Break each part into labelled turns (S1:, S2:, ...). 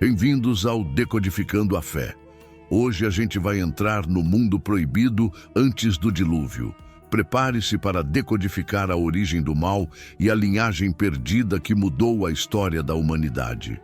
S1: Bem-vindos ao Decodificando a Fé. Hoje a gente vai entrar no mundo proibido antes do dilúvio. Prepare-se para decodificar a origem do mal e a linhagem perdida que mudou a história da humanidade.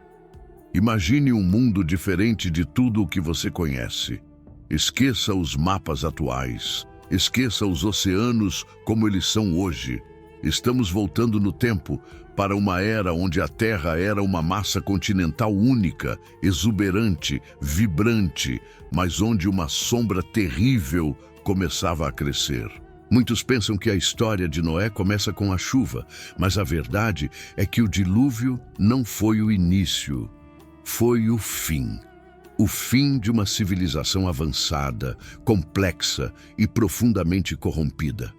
S1: Imagine um mundo diferente de tudo o que você conhece. Esqueça os mapas atuais. Esqueça os oceanos como eles são hoje. Estamos voltando no tempo para uma era onde a Terra era uma massa continental única, exuberante, vibrante, mas onde uma sombra terrível começava a crescer. Muitos pensam que a história de Noé começa com a chuva, mas a verdade é que o dilúvio não foi o início, foi o fim. O fim de uma civilização avançada, complexa e profundamente corrompida.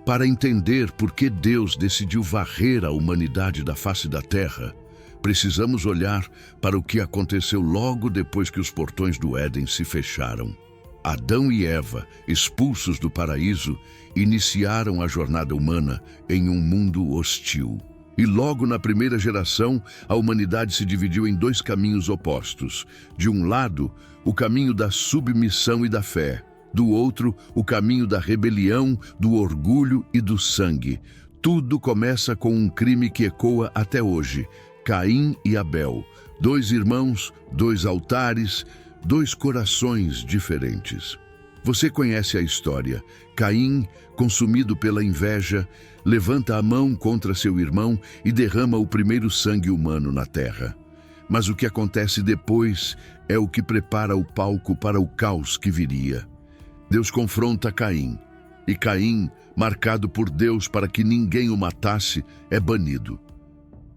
S1: Para entender por que Deus decidiu varrer a humanidade da face da terra, precisamos olhar para o que aconteceu logo depois que os portões do Éden se fecharam. Adão e Eva, expulsos do paraíso, iniciaram a jornada humana em um mundo hostil. E logo na primeira geração, a humanidade se dividiu em dois caminhos opostos. De um lado, o caminho da submissão e da fé. Do outro, o caminho da rebelião, do orgulho e do sangue. Tudo começa com um crime que ecoa até hoje. Caim e Abel, dois irmãos, dois altares, dois corações diferentes. Você conhece a história. Caim, consumido pela inveja, levanta a mão contra seu irmão e derrama o primeiro sangue humano na terra. Mas o que acontece depois é o que prepara o palco para o caos que viria. Deus confronta Caim, e Caim, marcado por Deus para que ninguém o matasse, é banido.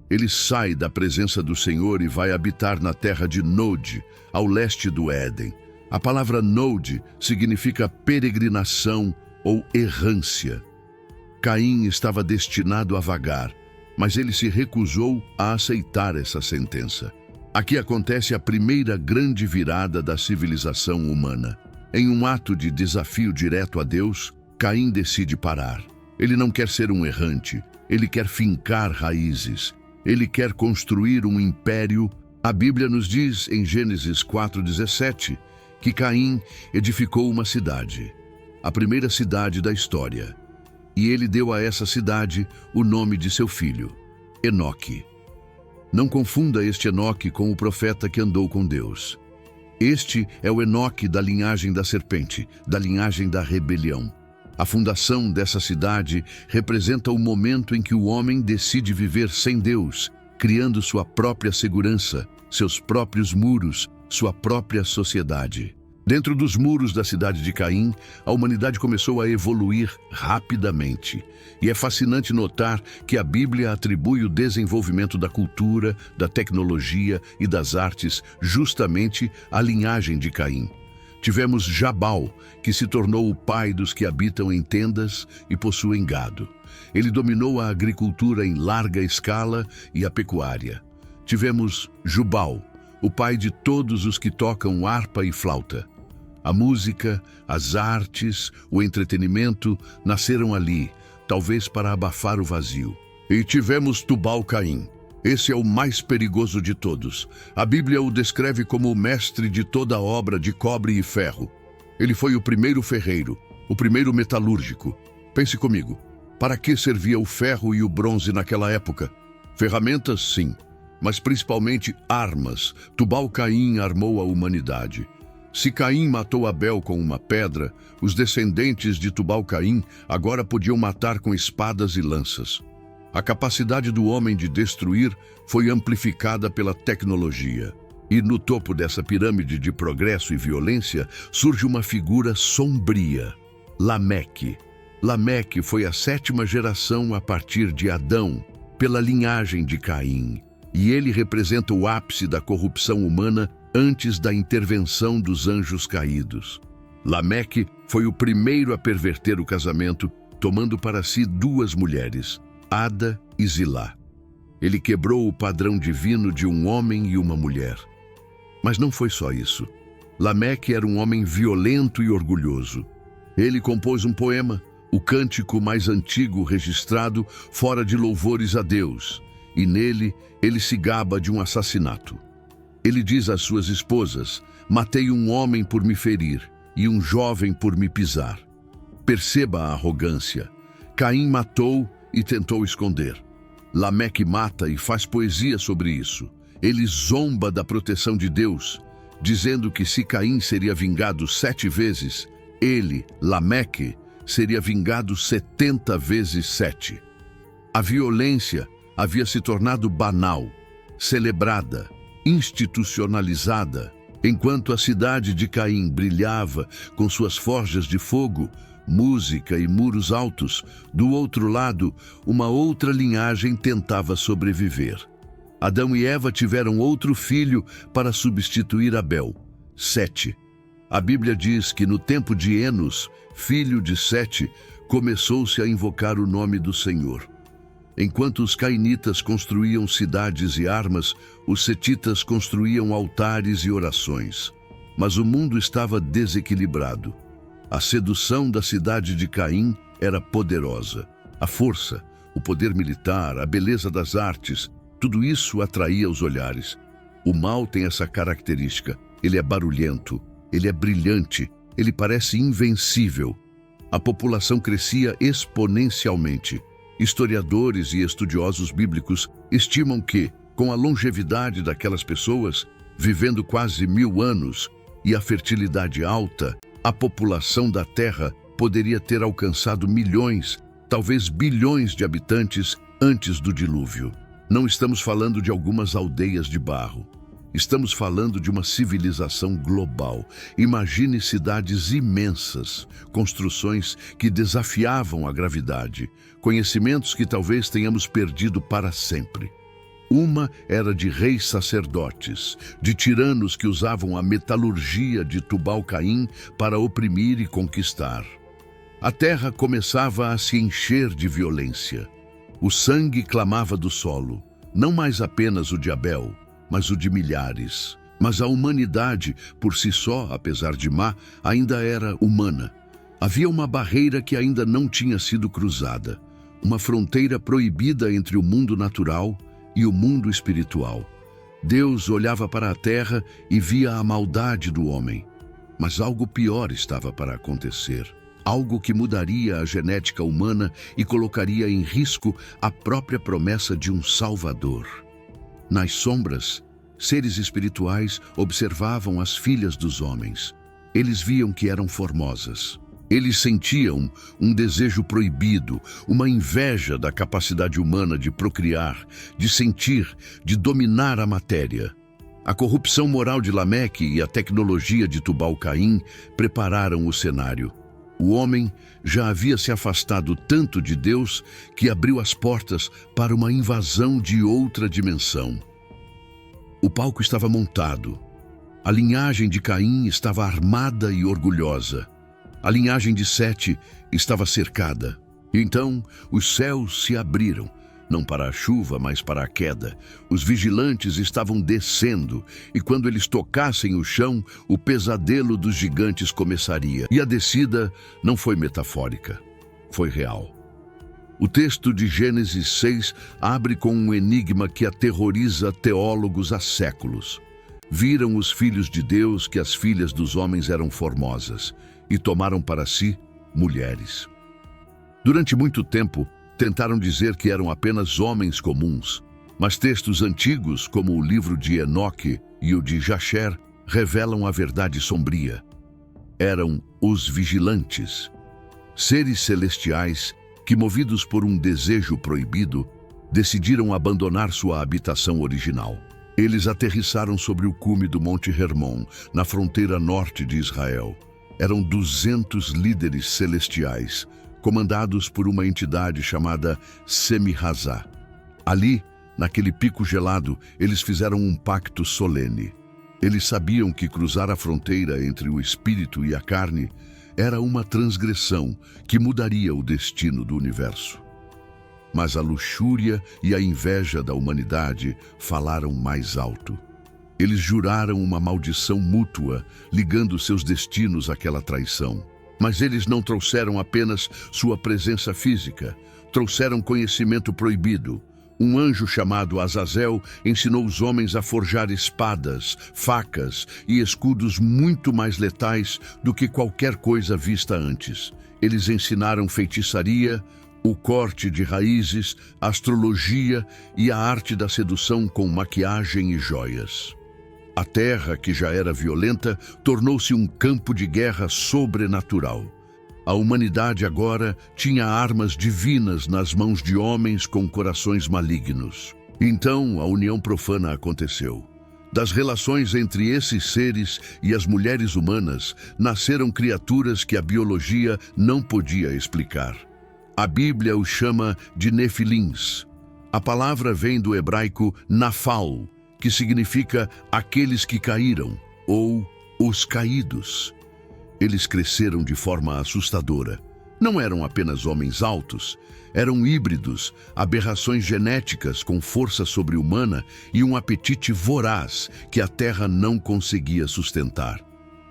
S1: Ele sai da presença do Senhor e vai habitar na terra de Nod, ao leste do Éden. A palavra Nod significa peregrinação ou errância. Caim estava destinado a vagar, mas ele se recusou a aceitar essa sentença. Aqui acontece a primeira grande virada da civilização humana. Em um ato de desafio direto a Deus, Caim decide parar. Ele não quer ser um errante, ele quer fincar raízes, ele quer construir um império. A Bíblia nos diz, em Gênesis 4:17, que Caim edificou uma cidade, a primeira cidade da história, e ele deu a essa cidade o nome de seu filho, Enoque. Não confunda este Enoque com o profeta que andou com Deus. Este é o Enoque da linhagem da serpente, da linhagem da rebelião. A fundação dessa cidade representa o momento em que o homem decide viver sem Deus, criando sua própria segurança, seus próprios muros, sua própria sociedade. Dentro dos muros da cidade de Caim, a humanidade começou a evoluir rapidamente. E é fascinante notar que a Bíblia atribui o desenvolvimento da cultura, da tecnologia e das artes justamente à linhagem de Caim. Tivemos Jabal, que se tornou o pai dos que habitam em tendas e possuem gado. Ele dominou a agricultura em larga escala e a pecuária. Tivemos Jubal, o pai de todos os que tocam harpa e flauta. A música, as artes, o entretenimento nasceram ali, talvez para abafar o vazio. E tivemos Tubal-Caim. Esse é o mais perigoso de todos. A Bíblia o descreve como o mestre de toda obra de cobre e ferro. Ele foi o primeiro ferreiro, o primeiro metalúrgico. Pense comigo, para que servia o ferro e o bronze naquela época? Ferramentas, sim, mas principalmente armas. Tubal-Caim armou a humanidade. Se Caim matou Abel com uma pedra, os descendentes de Tubal-Caim agora podiam matar com espadas e lanças. A capacidade do homem de destruir foi amplificada pela tecnologia. E no topo dessa pirâmide de progresso e violência surge uma figura sombria, Lameque. Lameque foi a 7ª geração a partir de Adão, pela linhagem de Caim. E ele representa o ápice da corrupção humana antes da intervenção dos anjos caídos. Lameque foi o primeiro a perverter o casamento, tomando para si 2 mulheres, Ada e Zilá. Ele quebrou o padrão divino de um homem e uma mulher. Mas não foi só isso. Lameque era um homem violento e orgulhoso. Ele compôs um poema, o cântico mais antigo registrado fora de louvores a Deus, e nele ele se gaba de um assassinato. Ele diz às suas esposas: matei um homem por me ferir e um jovem por me pisar. Perceba a arrogância. Caim matou e tentou esconder. Lameque mata e faz poesia sobre isso. Ele zomba da proteção de Deus, dizendo que se Caim seria vingado 7 vezes, ele, Lameque, seria vingado 70 vezes 7. A violência havia se tornado banal, celebrada, institucionalizada. Enquanto a cidade de Caim brilhava com suas forjas de fogo, música e muros altos, do outro lado, uma outra linhagem tentava sobreviver. Adão e Eva tiveram outro filho para substituir Abel, Sete. A Bíblia diz que no tempo de Enos, filho de Sete, começou-se a invocar o nome do Senhor. Enquanto os cainitas construíam cidades e armas, os setitas construíam altares e orações. Mas o mundo estava desequilibrado. A sedução da cidade de Caim era poderosa. A força, o poder militar, a beleza das artes, tudo isso atraía os olhares. O mal tem essa característica. Ele é barulhento, ele é brilhante, ele parece invencível. A população crescia exponencialmente. Historiadores e estudiosos bíblicos estimam que, com a longevidade daquelas pessoas, vivendo quase 1000 anos, e a fertilidade alta, a população da Terra poderia ter alcançado milhões, talvez bilhões de habitantes antes do dilúvio. Não estamos falando de algumas aldeias de barro. Estamos falando de uma civilização global. Imagine cidades imensas, construções que desafiavam a gravidade, conhecimentos que talvez tenhamos perdido para sempre. Uma era de reis sacerdotes, de tiranos que usavam a metalurgia de Tubal-Caim para oprimir e conquistar. A terra começava a se encher de violência. O sangue clamava do solo, não mais apenas o de Abel, mas o de milhares. Mas a humanidade, por si só, apesar de má, ainda era humana. Havia uma barreira que ainda não tinha sido cruzada, uma fronteira proibida entre o mundo natural e o mundo espiritual. Deus olhava para a terra e via a maldade do homem. Mas algo pior estava para acontecer. Algo que mudaria a genética humana e colocaria em risco a própria promessa de um Salvador. Nas sombras, seres espirituais observavam as filhas dos homens. Eles viam que eram formosas. Eles sentiam um desejo proibido, uma inveja da capacidade humana de procriar, de sentir, de dominar a matéria. A corrupção moral de Lameque e a tecnologia de Tubal-Caim prepararam o cenário. O homem já havia se afastado tanto de Deus que abriu as portas para uma invasão de outra dimensão. O palco estava montado. A linhagem de Caim estava armada e orgulhosa. A linhagem de Sete estava cercada. Então os céus se abriram, não para a chuva, mas para a queda. Os vigilantes estavam descendo, e quando eles tocassem o chão, o pesadelo dos gigantes começaria. E a descida não foi metafórica, foi real. O texto de Gênesis 6 abre com um enigma que aterroriza teólogos há séculos. Viram os filhos de Deus que as filhas dos homens eram formosas, e tomaram para si mulheres. Durante muito tempo, tentaram dizer que eram apenas homens comuns, mas textos antigos, como o livro de Enoque e o de Jasher, revelam a verdade sombria. Eram os vigilantes, seres celestiais que, movidos por um desejo proibido, decidiram abandonar sua habitação original. Eles aterrissaram sobre o cume do Monte Hermon, na fronteira norte de Israel. Eram 200 líderes celestiais, comandados por uma entidade chamada Semi-Hazá. Ali, naquele pico gelado, eles fizeram um pacto solene. Eles sabiam que cruzar a fronteira entre o espírito e a carne era uma transgressão que mudaria o destino do universo. Mas a luxúria e a inveja da humanidade falaram mais alto. Eles juraram uma maldição mútua, ligando seus destinos àquela traição. Mas eles não trouxeram apenas sua presença física, trouxeram conhecimento proibido, Um anjo chamado Azazel ensinou os homens a forjar espadas, facas e escudos muito mais letais do que qualquer coisa vista antes. Eles ensinaram feitiçaria, o corte de raízes, astrologia e a arte da sedução com maquiagem e joias. A terra, que já era violenta, tornou-se um campo de guerra sobrenatural. A humanidade agora tinha armas divinas nas mãos de homens com corações malignos. Então, a união profana aconteceu. Das relações entre esses seres e as mulheres humanas, nasceram criaturas que a biologia não podia explicar. A Bíblia os chama de Nefilins. A palavra vem do hebraico Nafal, que significa aqueles que caíram, ou os caídos. Eles cresceram de forma assustadora. Não eram apenas homens altos, eram híbridos, aberrações genéticas com força sobre-humana e um apetite voraz que a Terra não conseguia sustentar.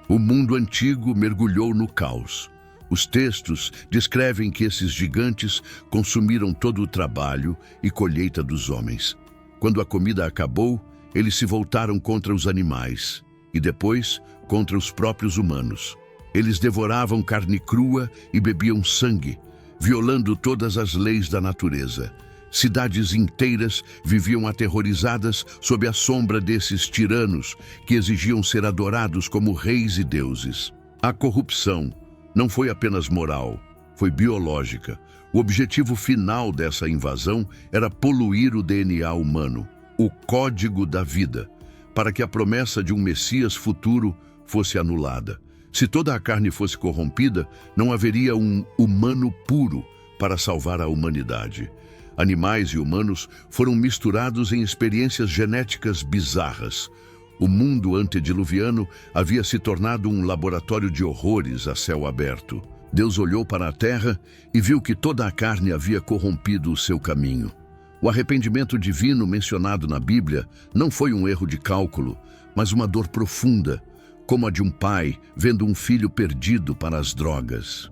S1: O mundo antigo mergulhou no caos. Os textos descrevem que esses gigantes consumiram todo o trabalho e colheita dos homens. Quando a comida acabou, eles se voltaram contra os animais e depois contra os próprios humanos. Eles devoravam carne crua e bebiam sangue, violando todas as leis da natureza. Cidades inteiras viviam aterrorizadas sob a sombra desses tiranos que exigiam ser adorados como reis e deuses. A corrupção não foi apenas moral, foi biológica. O objetivo final dessa invasão era poluir o DNA humano, o código da vida, para que a promessa de um Messias futuro fosse anulada. Se toda a carne fosse corrompida, não haveria um humano puro para salvar a humanidade. Animais e humanos foram misturados em experiências genéticas bizarras. O mundo antediluviano havia se tornado um laboratório de horrores a céu aberto. Deus olhou para a terra e viu que toda a carne havia corrompido o seu caminho. O arrependimento divino mencionado na Bíblia não foi um erro de cálculo, mas uma dor profunda, como a de um pai vendo um filho perdido para as drogas.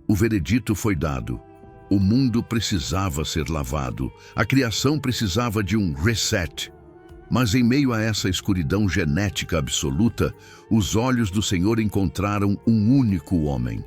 S1: O veredito foi dado. O mundo precisava ser lavado. A criação precisava de um reset. Mas em meio a essa escuridão genética absoluta, os olhos do Senhor encontraram um único homem.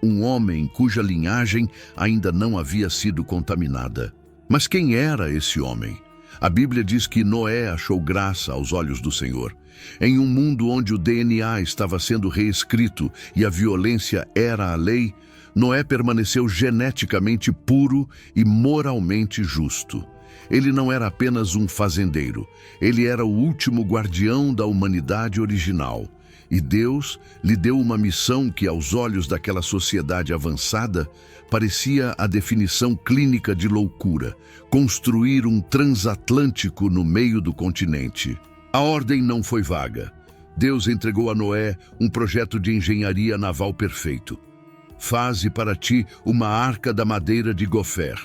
S1: Um homem cuja linhagem ainda não havia sido contaminada. Mas quem era esse homem? A Bíblia diz que Noé achou graça aos olhos do Senhor. Em um mundo onde o DNA estava sendo reescrito e a violência era a lei, Noé permaneceu geneticamente puro e moralmente justo. Ele não era apenas um fazendeiro, ele era o último guardião da humanidade original. E Deus lhe deu uma missão que, aos olhos daquela sociedade avançada, parecia a definição clínica de loucura: construir um transatlântico no meio do continente. A ordem não foi vaga. Deus entregou a Noé um projeto de engenharia naval perfeito. Faze para ti uma arca da madeira de gofer.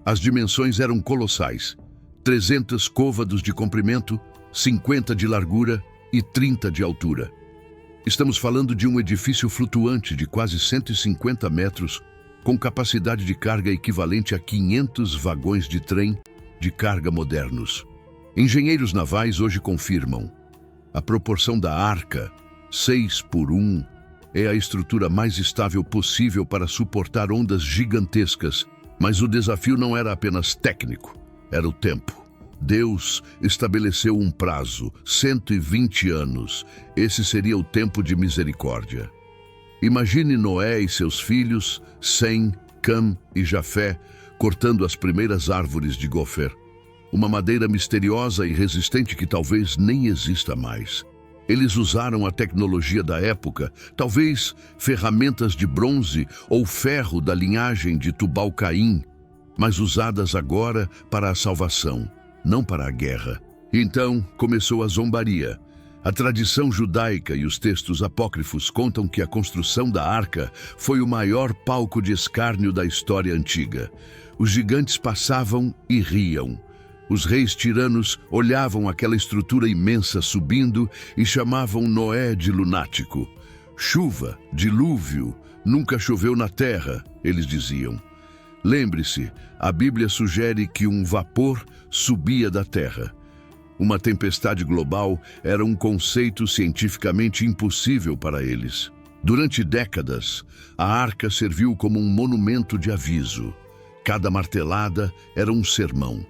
S1: As dimensões eram colossais: 300 côvados de comprimento, 50 de largura e 30 de altura. Estamos falando de um edifício flutuante de quase 150 metros, com capacidade de carga equivalente a 500 vagões de trem de carga modernos. Engenheiros navais hoje confirmam: a proporção da arca, 6:1, é a estrutura mais estável possível para suportar ondas gigantescas. Mas o desafio não era apenas técnico, era o tempo. Deus estabeleceu um prazo, 120 anos. Esse seria o tempo de misericórdia. Imagine Noé e seus filhos, Sem, Cam e Jafé, cortando as primeiras árvores de gofer. Uma madeira misteriosa e resistente que talvez nem exista mais. Eles usaram a tecnologia da época, talvez ferramentas de bronze ou ferro da linhagem de Tubal-Caim, mas usadas agora para a salvação, não para a guerra. Então começou a zombaria. A tradição judaica e os textos apócrifos contam que a construção da arca foi o maior palco de escárnio da história antiga. Os gigantes passavam e riam. Os reis tiranos olhavam aquela estrutura imensa subindo e chamavam Noé de lunático. Chuva, dilúvio, nunca choveu na terra, eles diziam. Lembre-se, a Bíblia sugere que um vapor subia da terra. Uma tempestade global era um conceito cientificamente impossível para eles. Durante décadas, a arca serviu como um monumento de aviso. Cada martelada era um sermão.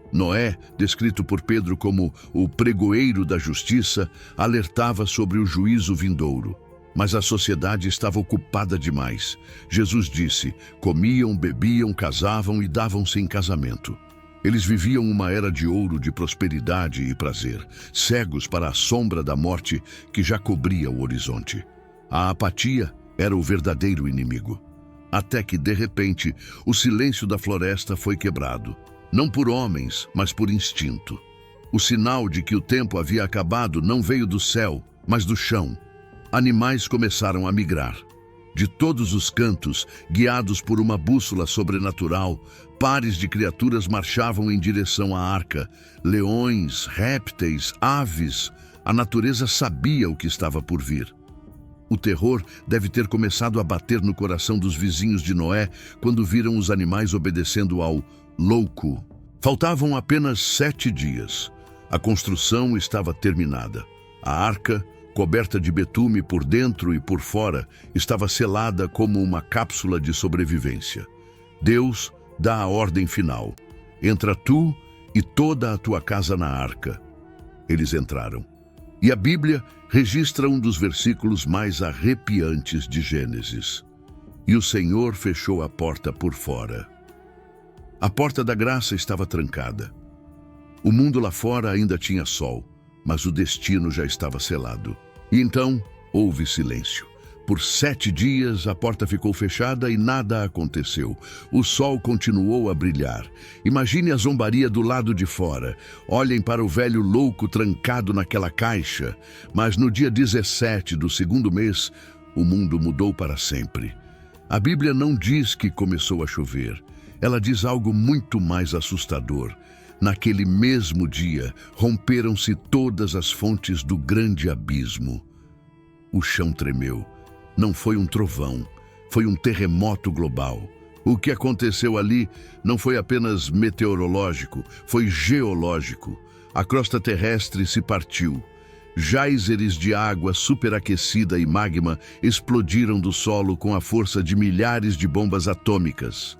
S1: Noé, descrito por Pedro como o pregoeiro da justiça, alertava sobre o juízo vindouro. Mas a sociedade estava ocupada demais. Jesus disse: comiam, bebiam, casavam e davam-se em casamento. Eles viviam uma era de ouro de prosperidade e prazer, cegos para a sombra da morte que já cobria o horizonte. A apatia era o verdadeiro inimigo. Até que, de repente, o silêncio da floresta foi quebrado. Não por homens, mas por instinto. O sinal de que o tempo havia acabado não veio do céu, mas do chão. Animais começaram a migrar. De todos os cantos, guiados por uma bússola sobrenatural, pares de criaturas marchavam em direção à arca. Leões, répteis, aves. A natureza sabia o que estava por vir. O terror deve ter começado a bater no coração dos vizinhos de Noé quando viram os animais obedecendo ao louco. Faltavam apenas 7 dias. A construção estava terminada. A arca, coberta de betume por dentro e por fora, estava selada como uma cápsula de sobrevivência. Deus dá a ordem final: entra tu e toda a tua casa na arca. Eles entraram. E a Bíblia registra um dos versículos mais arrepiantes de Gênesis. E o Senhor fechou a porta por fora. A porta da graça estava trancada. O mundo lá fora ainda tinha sol, mas o destino já estava selado. E então houve silêncio. Por 7 dias a porta ficou fechada e nada aconteceu. O sol continuou a brilhar. Imagine a zombaria do lado de fora. Olhem para o velho louco trancado naquela caixa. Mas no dia 17 do 2º mês, o mundo mudou para sempre. A Bíblia não diz que começou a chover. Ela diz algo muito mais assustador. Naquele mesmo dia, romperam-se todas as fontes do grande abismo. O chão tremeu. Não foi um trovão, foi um terremoto global. O que aconteceu ali não foi apenas meteorológico, foi geológico. A crosta terrestre se partiu. Géiseres de água superaquecida e magma explodiram do solo com a força de milhares de bombas atômicas.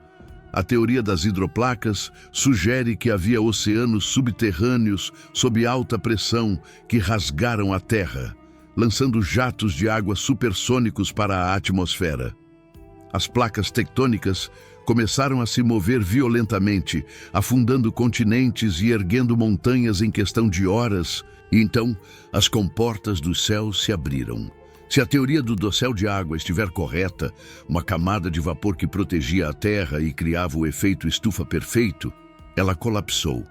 S1: A teoria das hidroplacas sugere que havia oceanos subterrâneos sob alta pressão que rasgaram a Terra, lançando jatos de água supersônicos para a atmosfera. As placas tectônicas começaram a se mover violentamente, afundando continentes e erguendo montanhas em questão de horas, e então as comportas dos céus se abriram. Se a teoria do dossel de água estiver correta, uma camada de vapor que protegia a Terra e criava o efeito estufa perfeito, ela colapsou.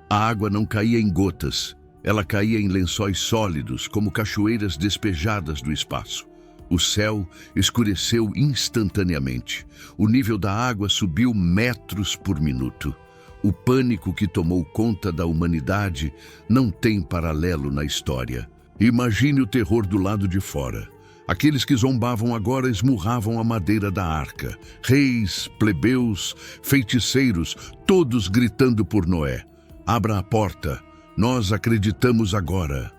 S1: A água não caía em gotas, ela caía em lençóis sólidos, como cachoeiras despejadas do espaço. O céu escureceu instantaneamente. O nível da água subiu metros por minuto. O pânico que tomou conta da humanidade não tem paralelo na história. Imagine o terror do lado de fora. Aqueles que zombavam agora esmurravam a madeira da arca. Reis, plebeus, feiticeiros, todos gritando por Noé: abra a porta, nós acreditamos agora.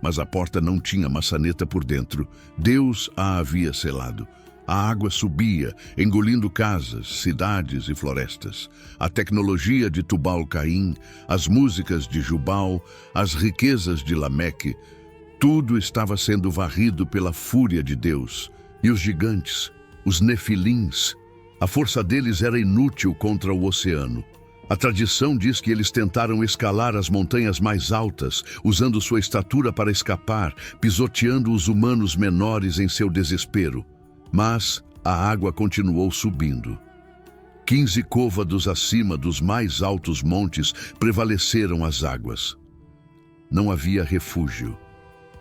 S1: Mas a porta não tinha maçaneta por dentro. Deus a havia selado. A água subia, engolindo casas, cidades e florestas. A tecnologia de Tubal-Caim, as músicas de Jubal, as riquezas de Lameque, tudo estava sendo varrido pela fúria de Deus. E os gigantes, os nefilins, a força deles era inútil contra o oceano. A tradição diz que eles tentaram escalar as montanhas mais altas, usando sua estatura para escapar, pisoteando os humanos menores em seu desespero. Mas a água continuou subindo. 15 côvados acima dos mais altos montes prevaleceram as águas. Não havia refúgio.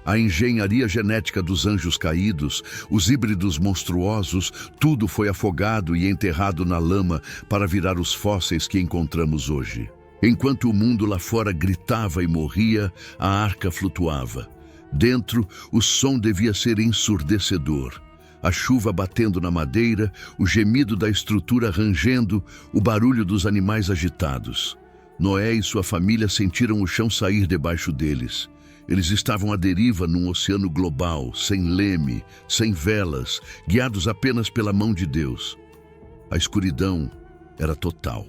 S1: A engenharia genética dos anjos caídos, os híbridos monstruosos, tudo foi afogado e enterrado na lama para virar os fósseis que encontramos hoje. Enquanto o mundo lá fora gritava e morria, a arca flutuava. Dentro, o som devia ser ensurdecedor. A chuva batendo na madeira, o gemido da estrutura rangendo, o barulho dos animais agitados. Noé e sua família sentiram o chão sair debaixo deles. Eles estavam à deriva num oceano global, sem leme, sem velas, guiados apenas pela mão de Deus. A escuridão era total.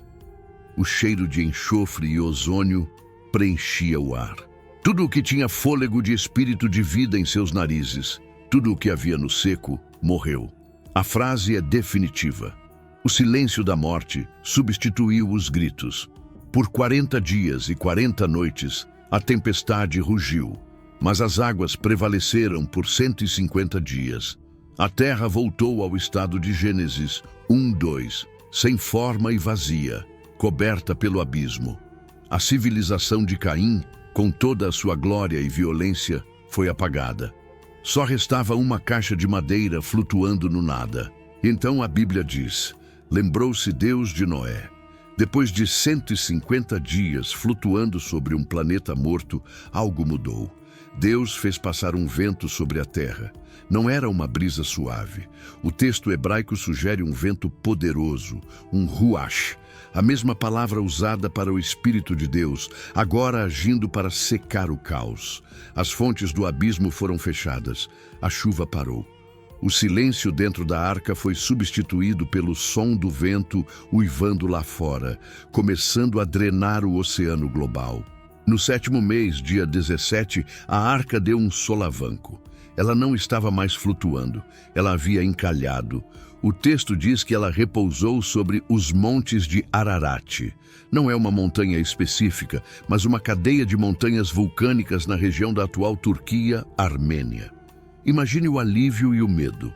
S1: O cheiro de enxofre e ozônio preenchia o ar. Tudo o que tinha fôlego de espírito de vida em seus narizes, tudo o que havia no seco, morreu. A frase é definitiva. O silêncio da morte substituiu os gritos. Por 40 dias e 40 noites, a tempestade rugiu, mas as águas prevaleceram por 150 dias. A terra voltou ao estado de Gênesis 1:2, sem forma e vazia, coberta pelo abismo. A civilização de Caim, com toda a sua glória e violência, foi apagada. Só restava uma caixa de madeira flutuando no nada. Então a Bíblia diz: lembrou-se Deus de Noé. Depois de 150 dias flutuando sobre um planeta morto, algo mudou. Deus fez passar um vento sobre a terra. Não era uma brisa suave. O texto hebraico sugere um vento poderoso, um ruach, a mesma palavra usada para o Espírito de Deus, agora agindo para secar o caos. As fontes do abismo foram fechadas. A chuva parou. O silêncio dentro da arca foi substituído pelo som do vento uivando lá fora, começando a drenar o oceano global. No 7º mês, dia 17, a arca deu um solavanco. Ela não estava mais flutuando, ela havia encalhado. O texto diz que ela repousou sobre os montes de Ararat. Não é uma montanha específica, mas uma cadeia de montanhas vulcânicas na região da atual Turquia, Armênia. Imagine o alívio e o medo.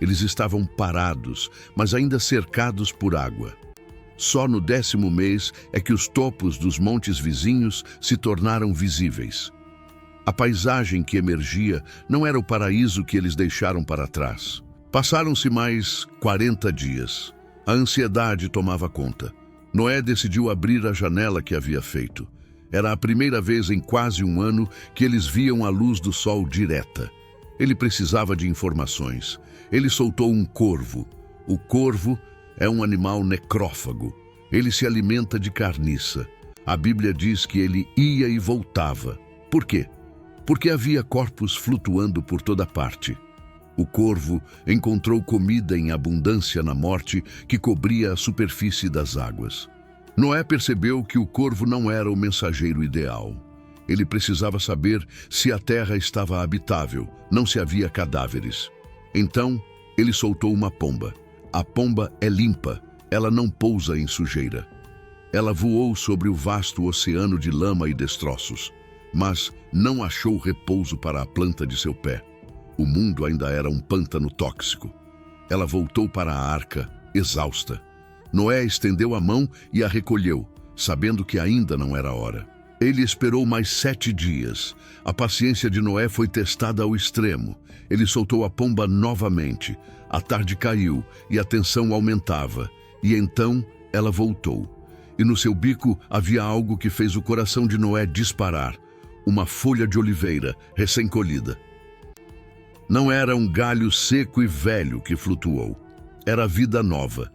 S1: Eles estavam parados, mas ainda cercados por água. Só no 10º mês é que os topos dos montes vizinhos se tornaram visíveis. A paisagem que emergia não era o paraíso que eles deixaram para trás. Passaram-se mais 40 dias. A ansiedade tomava conta. Noé decidiu abrir a janela que havia feito. Era a primeira vez em quase um ano que eles viam a luz do sol direta. Ele precisava de informações. Ele soltou um corvo. O corvo é um animal necrófago. Ele se alimenta de carniça. A Bíblia diz que ele ia e voltava. Por quê? Porque havia corpos flutuando por toda parte. O corvo encontrou comida em abundância na morte que cobria a superfície das águas. Noé percebeu que o corvo não era o mensageiro ideal. Ele precisava saber se a terra estava habitável, não se havia cadáveres. Então, ele soltou uma pomba. A pomba é limpa, ela não pousa em sujeira. Ela voou sobre o vasto oceano de lama e destroços, mas não achou repouso para a planta de seu pé. O mundo ainda era um pântano tóxico. Ela voltou para a arca, exausta. Noé estendeu a mão e a recolheu, sabendo que ainda não era hora. Ele esperou mais 7 dias. A paciência de Noé foi testada ao extremo. Ele soltou a pomba novamente. A tarde caiu e a tensão aumentava. E então ela voltou. E no seu bico havia algo que fez o coração de Noé disparar. Uma folha de oliveira recém-colhida. Não era um galho seco e velho que flutuou. Era vida nova.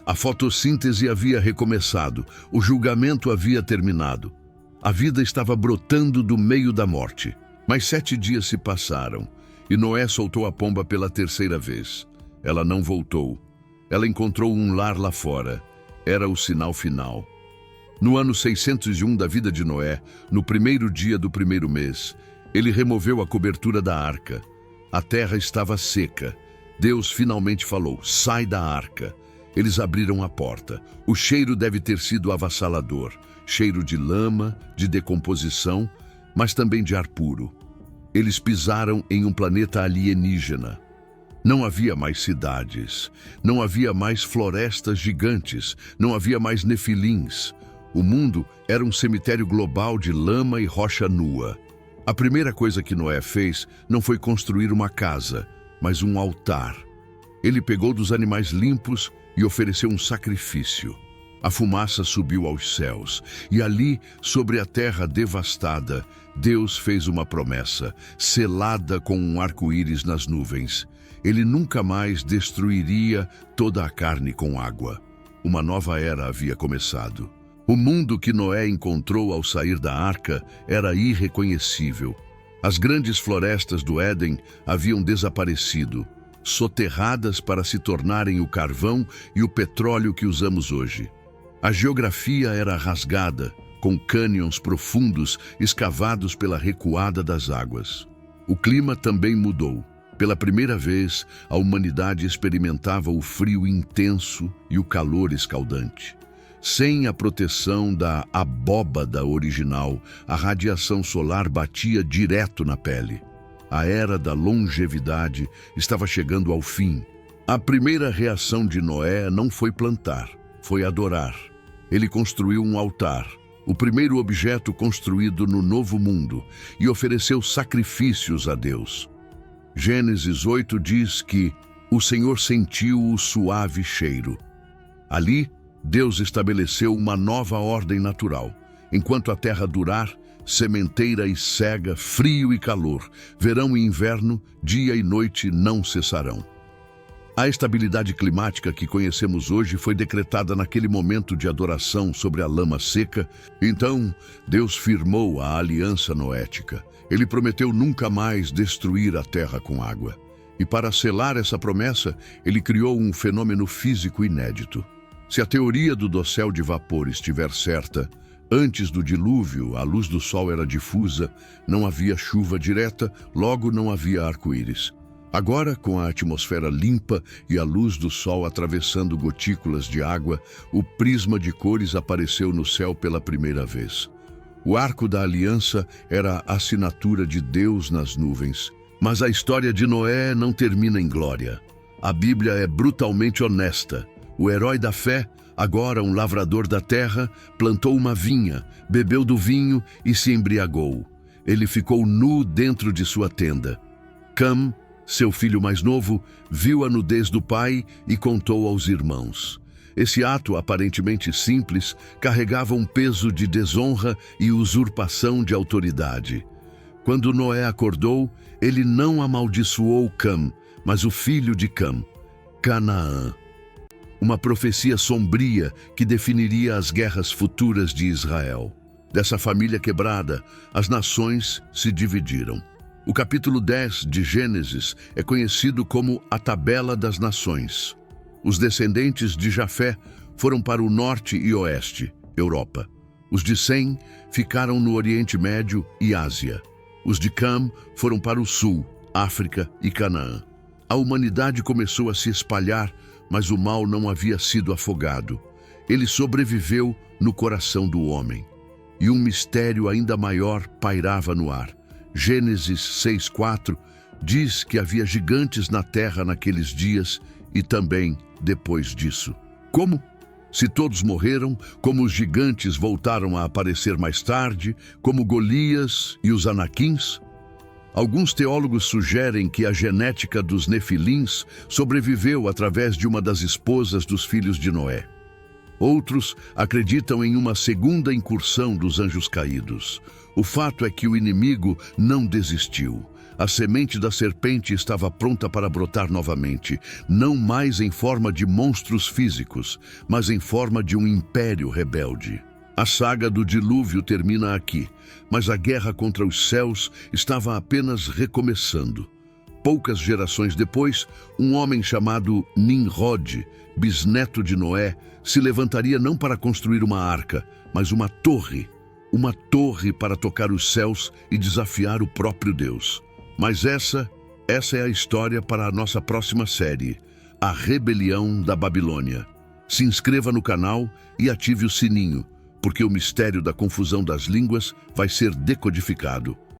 S1: A fotossíntese havia recomeçado. O julgamento havia terminado. A vida estava brotando do meio da morte. Mas 7 dias se passaram, e Noé soltou a pomba pela 3ª vez. Ela não voltou. Ela encontrou um lar lá fora. Era o sinal final. No ano 601 da vida de Noé, no 1º dia do 1º mês, ele removeu a cobertura da arca. A terra estava seca. Deus finalmente falou: sai da arca. Eles abriram a porta. O cheiro deve ter sido avassalador. Cheiro de lama, de decomposição, mas também de ar puro. Eles pisaram em um planeta alienígena. Não havia mais cidades, não havia mais florestas gigantes, não havia mais nefilins. O mundo era um cemitério global de lama e rocha nua. A primeira coisa que Noé fez não foi construir uma casa, mas um altar. Ele pegou dos animais limpos e ofereceu um sacrifício. A fumaça subiu aos céus, e ali, sobre a terra devastada, Deus fez uma promessa, selada com um arco-íris nas nuvens. Ele nunca mais destruiria toda a carne com água. Uma nova era havia começado. O mundo que Noé encontrou ao sair da arca era irreconhecível. As grandes florestas do Éden haviam desaparecido, soterradas para se tornarem o carvão e o petróleo que usamos hoje. A geografia era rasgada, com cânions profundos escavados pela recuada das águas. O clima também mudou. Pela primeira vez, a humanidade experimentava o frio intenso e o calor escaldante. Sem a proteção da abóbada original, a radiação solar batia direto na pele. A era da longevidade estava chegando ao fim. A primeira reação de Noé não foi plantar, foi adorar. Ele construiu um altar, o primeiro objeto construído no Novo Mundo, e ofereceu sacrifícios a Deus. Gênesis 8 diz que o Senhor sentiu o suave cheiro. Ali, Deus estabeleceu uma nova ordem natural. Enquanto a terra durar, sementeira e cega, frio e calor, verão e inverno, dia e noite não cessarão. A estabilidade climática que conhecemos hoje foi decretada naquele momento de adoração sobre a lama seca. Então, Deus firmou a aliança noética. Ele prometeu nunca mais destruir a terra com água. E para selar essa promessa, ele criou um fenômeno físico inédito. Se a teoria do dossel de vapor estiver certa, antes do dilúvio, a luz do sol era difusa, não havia chuva direta, logo não havia arco-íris. Agora, com a atmosfera limpa e a luz do sol atravessando gotículas de água, o prisma de cores apareceu no céu pela primeira vez. O arco da aliança era a assinatura de Deus nas nuvens. Mas a história de Noé não termina em glória. A Bíblia é brutalmente honesta. O herói da fé, agora um lavrador da terra, plantou uma vinha, bebeu do vinho e se embriagou. Ele ficou nu dentro de sua tenda. Cam, seu filho mais novo, viu a nudez do pai e contou aos irmãos. Esse ato, aparentemente simples, carregava um peso de desonra e usurpação de autoridade. Quando Noé acordou, ele não amaldiçoou Cam, mas o filho de Cam, Canaã. Uma profecia sombria que definiria as guerras futuras de Israel. Dessa família quebrada, as nações se dividiram. O capítulo 10 de Gênesis é conhecido como a Tabela das Nações. Os descendentes de Jafé foram para o norte e oeste, Europa. Os de Sem ficaram no Oriente Médio e Ásia. Os de Cam foram para o sul, África e Canaã. A humanidade começou a se espalhar, mas o mal não havia sido afogado. Ele sobreviveu no coração do homem. E um mistério ainda maior pairava no ar. Gênesis 6:4 diz que havia gigantes na terra naqueles dias e também depois disso. Como? Se todos morreram, como os gigantes voltaram a aparecer mais tarde, como Golias e os Anaquins? Alguns teólogos sugerem que a genética dos Nefilins sobreviveu através de uma das esposas dos filhos de Noé. Outros acreditam em uma segunda incursão dos anjos caídos. O fato é que o inimigo não desistiu. A semente da serpente estava pronta para brotar novamente, não mais em forma de monstros físicos, mas em forma de um império rebelde. A saga do dilúvio termina aqui, mas a guerra contra os céus estava apenas recomeçando. Poucas gerações depois, um homem chamado Nimrod, bisneto de Noé, se levantaria não para construir uma arca, mas uma torre para tocar os céus e desafiar o próprio Deus. Mas essa é a história para a nossa próxima série, A Rebelião da Babilônia. Se inscreva no canal e ative o sininho, porque o mistério da confusão das línguas vai ser decodificado.